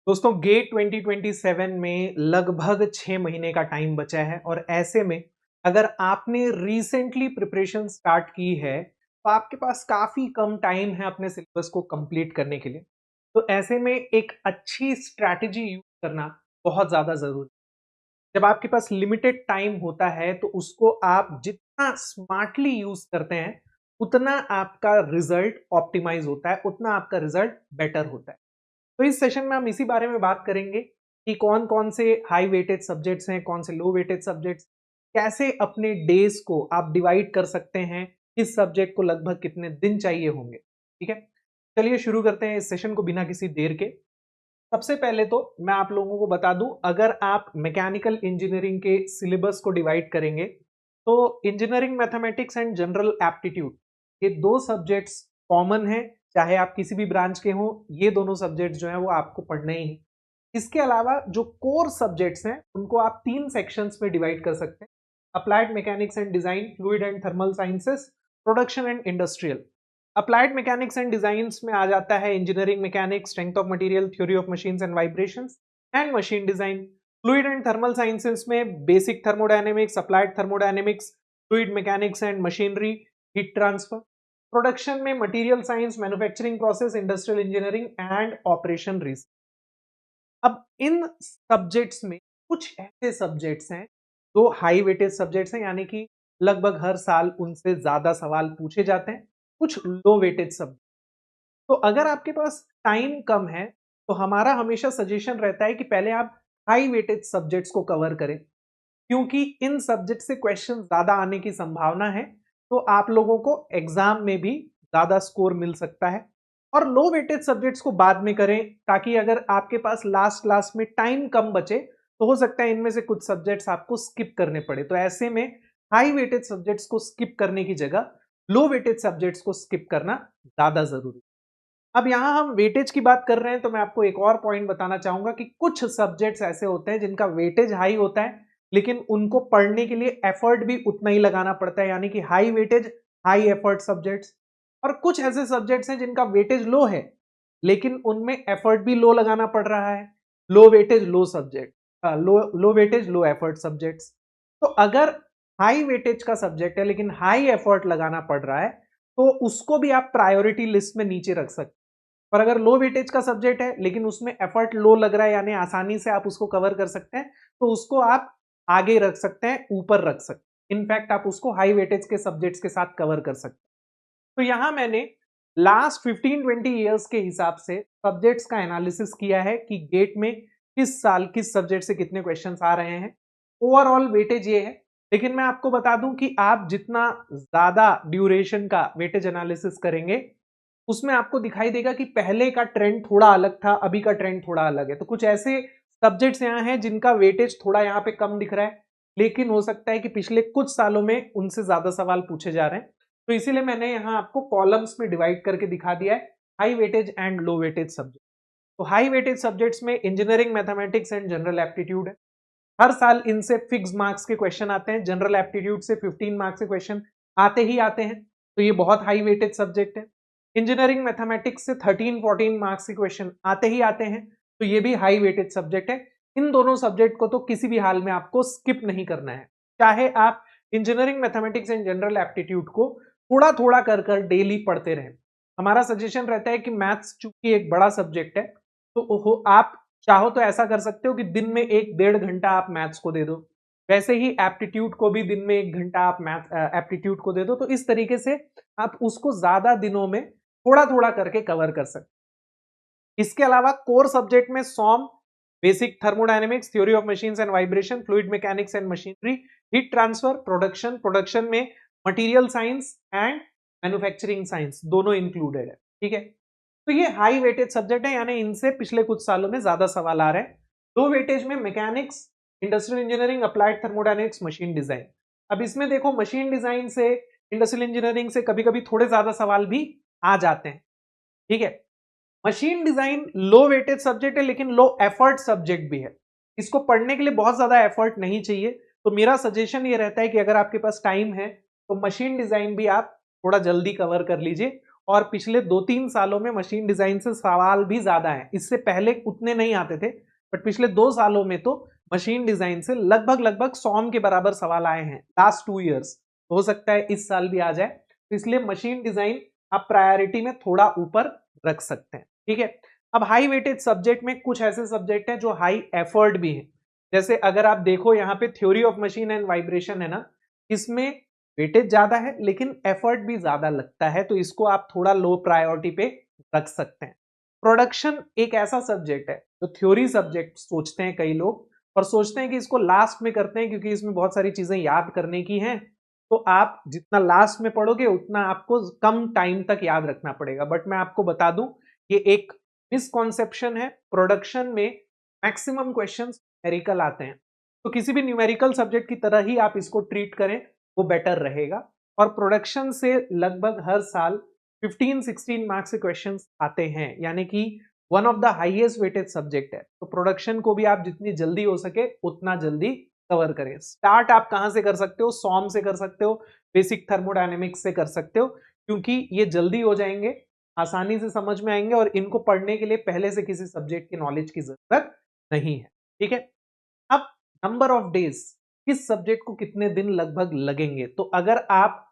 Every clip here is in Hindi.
दोस्तों गेट 2027 में लगभग 6 महीने का टाइम बचा है और ऐसे में अगर आपने रिसेंटली प्रिपरेशन स्टार्ट की है तो आपके पास काफी कम टाइम है अपने सिलेबस को कंप्लीट करने के लिए। तो ऐसे में एक अच्छी स्ट्रैटेजी यूज करना बहुत ज्यादा जरूरी है। जब आपके पास लिमिटेड टाइम होता है तो उसको आप जितना स्मार्टली यूज करते हैं उतना आपका रिजल्ट ऑप्टिमाइज होता है, उतना आपका रिजल्ट बेटर होता है। तो इस सेशन में हम इसी बारे में बात करेंगे कि कौन कौन से हाई वेटेज सब्जेक्ट्स हैं, कौन से लो वेटेज सब्जेक्ट्स, कैसे अपने डेज को आप डिवाइड कर सकते हैं, किस सब्जेक्ट को लगभग कितने दिन चाहिए होंगे। ठीक है, चलिए शुरू करते हैं इस सेशन को बिना किसी देर के। सबसे पहले तो मैं आप लोगों को बता दूं, अगर आप मैकेनिकल इंजीनियरिंग के सिलेबस को डिवाइड करेंगे तो engineering mathematics and general aptitude ये दो सब्जेक्ट्स कॉमन है, चाहे आप किसी भी ब्रांच के हो, ये दोनों सब्जेक्ट्स जो है वो आपको पढ़ने ही हैं। इसके अलावा जो कोर सब्जेक्ट्स हैं उनको आप तीन सेक्शंस में डिवाइड कर सकते हैं: applied mechanics and design, fluid and thermal sciences, production and industrial. Applied mechanics and designs में आ जाता है engineering mechanics, strength of material, theory of machines and vibrations and machine design. Fluid and thermal sciences में basic thermodynamics, applied thermodynamics, fluid mechanics and machinery, heat transfer. Production में material science, manufacturing process, industrial engineering and operation research. अब इन सब्जेक्ट्स में कुछ ऐसे सब्जेक्ट्स हैं जो हाई वेटेज सब्जेक्ट्स हैं, यानी कि लगभग हर साल उनसे ज्यादा सवाल पूछे जाते हैं। कुछ लो वेटेज सब्जेक्ट, तो अगर आपके पास टाइम कम है तो हमारा हमेशा सजेशन रहता है कि पहले आप हाई वेटेज सब्जेक्ट्स को कवर करें, क्योंकि इन सब्जेक्ट से क्वेश्चन ज्यादा आने की संभावना है। तो आप लोगों को एग्जाम में भी ज्यादा स्कोर मिल सकता है। और लो वेटेज सब्जेक्ट्स को बाद में करें, ताकि अगर आपके पास लास्ट लास्ट में टाइम कम बचे तो हो सकता है इनमें से कुछ सब्जेक्ट्स आपको स्किप करने पड़े। तो ऐसे में हाई वेटेज सब्जेक्ट्स को स्किप करने की जगह लो वेटेज सब्जेक्ट्स को स्किप करना ज्यादा जरूरी है। अब यहां हम वेटेज की बात कर रहे हैं तो मैं आपको एक और पॉइंट बताना चाहूंगा कि कुछ सब्जेक्ट्स ऐसे होते हैं जिनका वेटेज हाई होता है, लेकिन उनको पढ़ने के लिए एफर्ट भी उतना ही लगाना पड़ता है, यानी कि high weightage high effort subjects. और कुछ ऐसे सब्जेक्ट्स हैं जिनका वेटेज लो है लेकिन उनमें एफर्ट भी लो लगाना पड़ रहा है, लो वेटेज लो सब्जेक्ट, लो वेटेज लो एफर्ट सब्जेक्ट्स। तो अगर हाई वेटेज का सब्जेक्ट है लेकिन हाई एफर्ट लगाना पड़ रहा है तो उसको भी आप प्रायोरिटी लिस्ट में नीचे रख सकते हैं। और अगर लो वेटेज का सब्जेक्ट है लेकिन उसमें एफर्ट लो लग रहा है, यानी आसानी से आप उसको कवर कर सकते हैं, तो उसको आप आगे रख सकते हैं, ऊपर रख सकते हैं। इनफैक्ट आप उसको हाई वेटेज के सब्जेक्ट्स के साथ कवर कर सकते हैं। तो यहां मैंने लास्ट 15-20 ईयर्स के हिसाब से सब्जेक्ट्स का एनालिसिस किया है कि गेट में किस साल किस सब्जेक्ट से कितने क्वेश्चंस आ रहे हैं। ओवरऑल वेटेज ये है, लेकिन मैं आपको बता दूं कि आप जितना ज्यादा ड्यूरेशन का वेटेज एनालिसिस करेंगे उसमें आपको दिखाई देगा कि पहले का ट्रेंड थोड़ा अलग था, अभी का ट्रेंड थोड़ा अलग है। तो कुछ ऐसे सब्जेक्ट्स यहाँ हैं जिनका वेटेज थोड़ा यहाँ पे कम दिख रहा है, लेकिन हो सकता है कि पिछले कुछ सालों में उनसे ज्यादा सवाल पूछे जा रहे हैं। तो इसीलिए मैंने यहाँ आपको कॉलम्स में डिवाइड करके दिखा दिया है high weightage and low weightage subject. तो हाई वेटेज सब्जेक्ट्स में engineering mathematics and general aptitude है। हर साल इनसे फिक्स मार्क्स के क्वेश्चन आते हैं। जनरल एप्टीट्यूड से 15 मार्क्स के क्वेश्चन आते ही आते हैं, तो ये बहुत हाई वेटेज सब्जेक्ट है। इंजीनियरिंग मैथमेटिक्स से 13-14 मार्क्स के क्वेश्चन आते ही आते हैं, तो ये भी हाई वेटेज सब्जेक्ट है। इन दोनों सब्जेक्ट को तो किसी भी हाल में आपको स्किप नहीं करना है, चाहे आप engineering mathematics and general aptitude को थोड़ा थोड़ा कर कर डेली पढ़ते रहें। हमारा सजेशन रहता है कि मैथ्स चूंकि एक बड़ा सब्जेक्ट है, तो आप चाहो तो ऐसा कर सकते हो कि दिन में 1-1.5 घंटा आप मैथ्स को दे दो, वैसे ही एप्टीट्यूड को भी दिन में 1 घंटा आप मैथ एप्टीट्यूड को दे दो। तो इस तरीके से आप उसको ज्यादा दिनों में थोड़ा थोड़ा करके कवर कर सकते। इसके अलावा कोर सब्जेक्ट में SOM, basic thermodynamics, theory of machines and vibration, fluid mechanics and machinery, heat transfer, production, production में material science and manufacturing science दोनों इंक्लूडेड है। ठीक है, तो ये हाई वेटेज सब्जेक्ट है, यानी इनसे पिछले कुछ सालों में ज्यादा सवाल आ रहे हैं। लो वेटेज में mechanics, industrial engineering, applied thermodynamics, machine design. अब इसमें देखो मशीन डिजाइन से, इंडस्ट्रियल इंजीनियरिंग से कभी कभी थोड़े ज्यादा सवाल भी आ जाते हैं। ठीक है, मशीन डिजाइन लो वेटेज सब्जेक्ट है लेकिन लो एफर्ट सब्जेक्ट भी है। इसको पढ़ने के लिए बहुत ज्यादा एफर्ट नहीं चाहिए। तो मेरा सजेशन ये रहता है कि अगर आपके पास टाइम है तो मशीन डिजाइन भी आप थोड़ा जल्दी कवर कर लीजिए, और पिछले 2-3 सालों में मशीन डिजाइन से सवाल भी ज्यादा है। इससे पहले उतने नहीं आते थे, बट पिछले 2 सालों में तो मशीन डिजाइन से लगभग 100 के बराबर सवाल आए हैं लास्ट 2 इयर्स। हो सकता है इस साल भी आ जाए, तो इसलिए मशीन डिजाइन आप प्रायोरिटी में थोड़ा ऊपर रख सकते हैं। ठीक है, अब हाई वेटेज सब्जेक्ट में कुछ ऐसे सब्जेक्ट हैं जो हाई एफर्ट भी हैं। जैसे अगर आप देखो यहाँ पे theory of machine and vibration है ना, इसमें वेटेज ज्यादा है लेकिन एफर्ट भी ज्यादा लगता है, तो इसको आप थोड़ा लो प्रायोरिटी पे रख सकते हैं। प्रोडक्शन एक ऐसा सब्जेक्ट है जो थ्योरी सब्जेक्ट सोचते हैं कई लोग, और सोचते हैं कि इसको लास्ट में करते हैं क्योंकि इसमें बहुत सारी चीजें याद करने की हैं, तो आप जितना लास्ट में पढ़ोगे उतना आपको कम टाइम तक याद रखना पड़ेगा। बट मैं आपको बता दूं, ये एक मिसकॉन्सेप्शन है। प्रोडक्शन में मैक्सिमम क्वेश्चंस न्यूमेरिकल आते हैं, तो किसी भी न्यूमेरिकल सब्जेक्ट की तरह ही आप इसको ट्रीट करें, वो बेटर रहेगा। और प्रोडक्शन से लगभग हर साल 15-16 मार्क्स के क्वेश्चंस आते हैं, यानी कि one of the highest weighted subject है। तो प्रोडक्शन को भी आप जितनी जल्दी हो सके उतना जल्दी कवर करें। स्टार्ट आप कहां से कर सकते हो? सॉम से कर सकते हो, बेसिक थर्मोडायनेमिक्स से कर सकते हो, क्योंकि ये जल्दी हो जाएंगे, आसानी से समझ में आएंगे, और इनको पढ़ने के लिए पहले से किसी सब्जेक्ट की नॉलेज की जरूरत नहीं है। ठीक है, अब नंबर ऑफ डेज, किस सब्जेक्ट को कितने दिन लगभग लगेंगे? तो अगर आप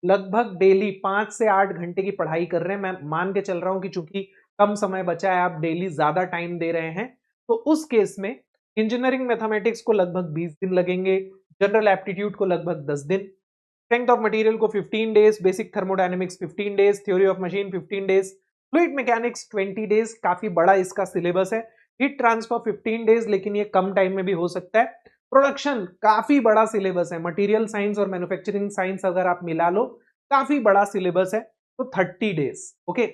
लगभग डेली 5 से 8 घंटे की पढ़ाई कर रहे हैं, मैं मान के चल रहा हूं कि चूंकि कम समय बचा है, आप डेली ज्यादा टाइम दे रहे हैं, तो उस केस में इंजीनियरिंग मैथमेटिक्स को लगभग 20 दिन लगेंगे, जनरल एप्टीट्यूड को लगभग 10 दिन, स्ट्रेंथ ऑफ मटेरियल को 15 days, basic thermodynamics 15 days, theory of machine 15 days, fluid mechanics 20 days, काफी बड़ा इसका सिलेबस है। हीट ट्रांसफर 15 डेज, लेकिन ये कम टाइम में भी हो सकता है। प्रोडक्शन काफी बड़ा सिलेबस है, मटेरियल साइंस और मैन्युफैक्चरिंग साइंस अगर आप मिला लो काफी बड़ा सिलेबस है, तो 30 डेज। ओके,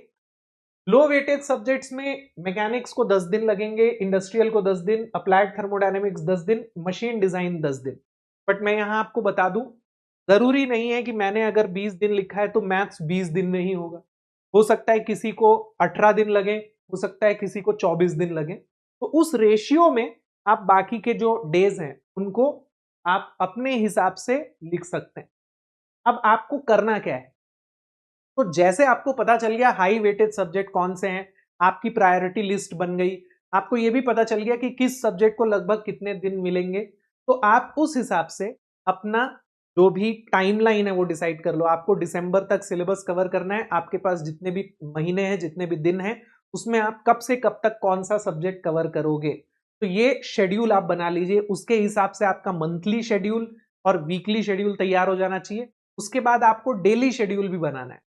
लो वेटेज सब्जेक्ट्स में मैकेनिक्स को 10 दिन लगेंगे, इंडस्ट्रियल को 10 दिन, अप्लाइड थर्मोडायनेमिक्स 10 दिन, मशीन डिजाइन 10 दिन। बट मैं यहां आपको बता दूं, जरूरी नहीं है कि मैंने अगर 20 दिन लिखा है तो मैथ्स 20 दिन में ही होगा। हो सकता है किसी को 18 दिन लगे, हो सकता है किसी को 24 दिन लगे, तो उस रेशियो में आप बाकी के जो डेज हैं उनको आप अपने हिसाब से लिख सकते हैं। अब आपको करना क्या है? तो जैसे आपको पता चल गया हाई वेटेज सब्जेक्ट कौन से हैं, आपकी प्रायोरिटी लिस्ट बन गई, आपको यह भी पता चल गया कि किस सब्जेक्ट को लगभग कितने दिन मिलेंगे, तो आप उस हिसाब से अपना जो भी टाइमलाइन है वो डिसाइड कर लो। आपको दिसंबर तक सिलेबस कवर करना है, आपके पास जितने भी महीने हैं, जितने भी दिन हैं, उसमें आप कब से कब तक कौन सा सब्जेक्ट कवर करोगे, तो ये शेड्यूल आप बना लीजिए। उसके हिसाब से आपका मंथली शेड्यूल और वीकली शेड्यूल तैयार हो जाना चाहिए। उसके बाद आपको डेली शेड्यूल भी बनाना है,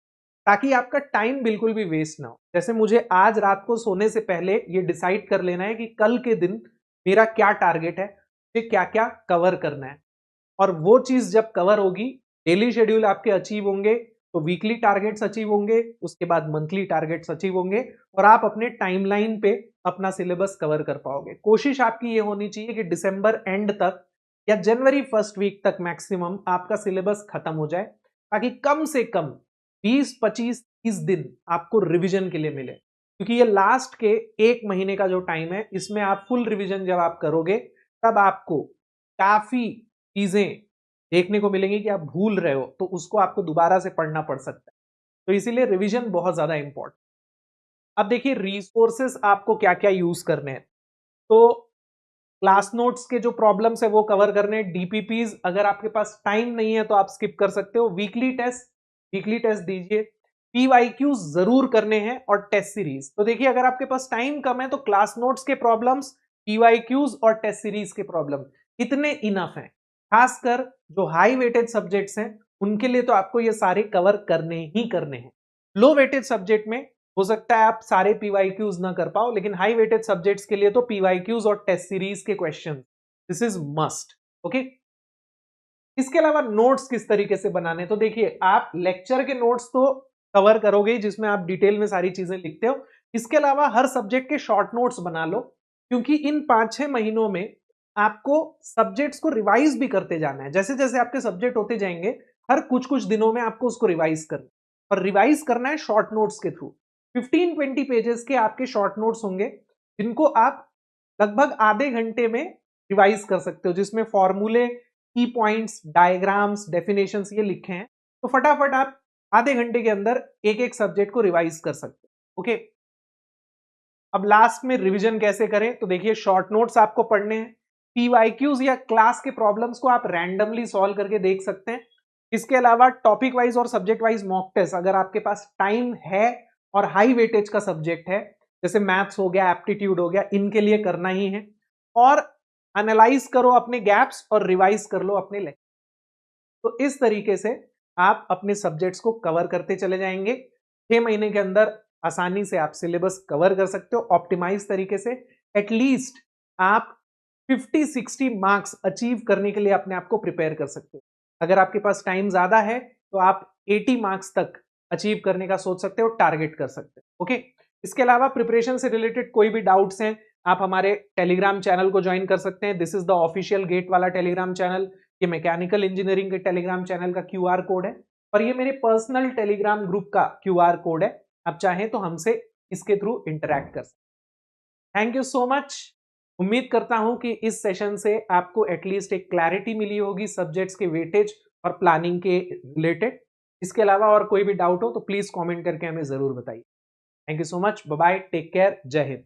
ताकि आपका टाइम बिल्कुल भी वेस्ट ना हो। जैसे मुझे आज रात को सोने से पहले ये डिसाइड कर लेना है कि कल के दिन मेरा क्या टारगेट है, मुझे क्या क्या कवर करना है, और वो चीज जब कवर होगी, डेली शेड्यूल आपके अचीव होंगे, तो वीकली टारगेट्स अचीव होंगे, उसके बाद मंथली टारगेट्स अचीव होंगे, और आप अपने टाइमलाइन पे अपना सिलेबस कवर कर पाओगे। कोशिश आपकी ये होनी चाहिए कि दिसंबर एंड तक या जनवरी फर्स्ट वीक तक मैक्सिमम आपका सिलेबस खत्म हो जाए, ताकि कम से कम 20, 25, 30 दिन आपको रिवीजन के लिए मिले। क्योंकि ये लास्ट के 1 महीने का जो टाइम है, इसमें आप फुल रिवीजन जब आप करोगे, तब आपको काफी चीजें देखने को मिलेंगी कि आप भूल रहे हो, तो उसको आपको दोबारा से पढ़ना पड़ सकता है। तो इसीलिए रिवीजन बहुत ज्यादा इंपॉर्टेंट। अब देखिए रिसोर्सेस आपको क्या क्या यूज करने हैं। तो क्लास नोट्स के जो प्रॉब्लम्स है वो कवर करने हैं। डीपीपीज अगर आपके पास टाइम नहीं है तो आप स्किप कर सकते हो। वीकली टेस्ट दीजिए। पीवाईक्यूज जरूर करने हैं, और टेस्ट सीरीज। तो देखिए अगर आपके पास टाइम कम है तो क्लास नोट्स के प्रॉब्लम्स, पीवाईक्यूज और टेस्ट सीरीज के प्रॉब्लम इतने इनफ हैं। खासकर जो हाई वेटेड सब्जेक्ट्स हैं उनके लिए तो आपको ये सारे कवर करने ही करने हैं। लो वेटेड सब्जेक्ट में हो सकता है आप सारे पीवाईक्यूज ना कर पाओ, लेकिन हाई वेटेड सब्जेक्ट्स के लिए तो पीवाईक्यूज और टेस्ट सीरीज के question this is must. Okay, इसके अलावा नोट्स किस तरीके से बनाने, तो देखिए आप लेक्चर के नोट्स तो कवर करोगे जिसमें आप डिटेल में सारी चीजें लिखते हो। इसके अलावा हर सब्जेक्ट के शॉर्ट नोट्स बना लो, क्योंकि इन 5-6 महीनों में आपको सब्जेक्ट्स को रिवाइज भी करते जाना है। जैसे जैसे आपके सब्जेक्ट होते जाएंगे, हर कुछ कुछ दिनों में आपको उसको रिवाइज करना, और रिवाइज करना है शॉर्ट नोट्स के थ्रू। 15-20 पेजेस के आपके शॉर्ट नोट्स होंगे, जिनको आप लगभग आधे घंटे में रिवाइज कर सकते हो, जिसमें फॉर्मूले, की पॉइंट्स, डायग्राम्स, डेफिनेशंस ये लिखे हैं। तो फटाफट आप आधे घंटे के अंदर एक एक सब्जेक्ट को रिवाइज कर सकते हैं। ओके, अब लास्ट में रिवीजन कैसे करें, तो देखिए शॉर्ट नोट्स आपको पढ़ने हैं, पीवाईक्यूज या क्लास के प्रॉब्लम्स को आप रैंडमली सॉल्व करके देख सकते हैं। इसके अलावा टॉपिक वाइज और सब्जेक्ट वाइज मॉक टेस्ट अगर आपके पास टाइम है और हाई वेटेज का सब्जेक्ट है, जैसे मैथ्स हो गया, एप्टीट्यूड हो गया, इनके लिए करना ही है। और एनालाइज करो अपने गैप्स और रिवाइज कर लो अपने लेक्चर। तो इस तरीके से आप अपने सब्जेक्ट्स को कवर करते चले जाएंगे। 6 महीने के अंदर आसानी से आप सिलेबस कवर कर सकते हो ऑप्टिमाइज तरीके से। एटलीस्ट आप 50-60 मार्क्स अचीव करने के लिए अपने आप को प्रिपेयर कर सकते हो। अगर आपके पास टाइम ज्यादा है तो आप 80 मार्क्स तक अचीव करने का सोच सकते हो, टारगेट कर सकते हो। ओके, इसके अलावा प्रिपरेशन से रिलेटेड कोई भी डाउट्स हैं, आप हमारे टेलीग्राम चैनल को ज्वाइन कर सकते हैं। This is the official GATE वाला टेलीग्राम चैनल। ये मैकेनिकल इंजीनियरिंग के टेलीग्राम चैनल का क्यूआर कोड है और ये मेरे पर्सनल टेलीग्राम ग्रुप का क्यूआर कोड है। आप चाहें तो हमसे इसके थ्रू इंटरैक्ट कर सकते हैं। Thank you so much. उम्मीद करता हूं कि इस सेशन से आपको एटलीस्ट एक क्लैरिटी मिली होगी सब्जेक्ट्स के वेटेज और प्लानिंग के रिलेटेड। इसके अलावा और कोई भी डाउट हो तो प्लीज कमेंट करके हमें जरूर बताइए। Thank you so much, bye bye, take care, जय हिंद।